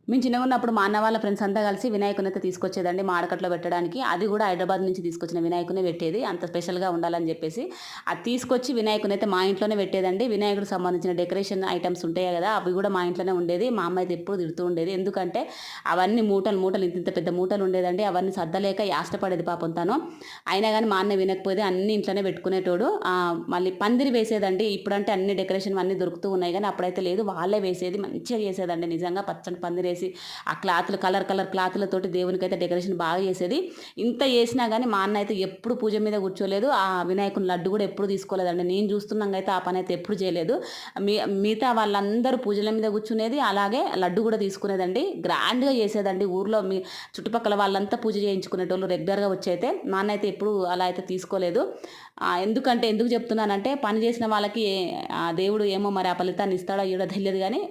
మేము చిన్నగున్నప్పుడు మా అన్న వాళ్ళ ఫ్రెండ్స్ అంతా కలిసి వినాయకుడినైతే తీసుకొచ్చేదండి మాడకట్లో పెట్టడానికి. అది గూడా హైదరాబాద్ నుంచి తీసుకొచ్చిన వినాయకుడినే పెట్టేది. అంత స్పెషల్‌గా ఉండాలని జెప్పేసి. అది తీసుకొచ్చి వినాయకుడినైతే మా ఇంట్లోనే పెట్టేదండి. వినాయకుడికి సంబంధించిన డెకరేషన్ ఐటెమ్స్ ఉంటాయి గదా! అవి గూడా మా ఇంట్లోనే ఉండేది. మా అమ్మ అయితే ఎప్పుడు తిడుతూ ఉండేది. ఎందుకంటే అవన్నీ మూటలు, మూటలు ఇంతింత పెద్ద మూటలు ఉండేదండి. అవన్నీ సర్దలేక యాష్టపడేది పాపం తను. అయినా గాని మా అన్న వినకపోయేది. అన్నీ ఇంట్లోనే పెట్టుకునేటోడు. మళ్ళీ పందిరి వేసేదండి. ఇప్పుడంటే అన్ని డెకరేషన్ అన్నీ దొరుకుతూ ఉన్నాయి గానీ అప్పుడైతే లేదు. వాళ్ళే వేసేది. మంచిగా చేసేదండి నిజంగా పచ్చని పందిరేసి ఆ క్లాతులు కలర్ కలర్ క్లాతులతోటి దేవునికైతే డెకరేషన్ బాగా చేసేది. ఇంత చేసినా గానీ మా అన్న అయితే ఎప్పుడు పూజ మీద కూర్చోలేదు. ఆ వినాయకుని లడ్డు కూడా ఎప్పుడు తీసుకోలేదండి. నేను చూస్తున్నాంగా అయితే ఆ పనైతే ఎప్పుడు చేయలేదు. మీ మిగతా వాళ్ళందరూ పూజల మీద కూర్చునేది. అలాగే లడ్డు కూడా తీసుకునేదండి. గ్రాండ్‌గా చేసేదండి. ఊర్లో చుట్టుపక్కల వాళ్ళంతా పూజ చేయించుకునేటోళ్ళు రెగ్యులర్‌గా వచ్చైతే. మా అన్న అయితే ఎప్పుడు అలా అయితే తీసుకోలేదు. ఎందుకు చెప్తున్నానంటే పని చేసిన వాళ్ళకి దేవుడు ఏమో మరి ఆ ఫలితాన్ని ఇస్తాడో ఇయ్యడో తెలియదు గానీ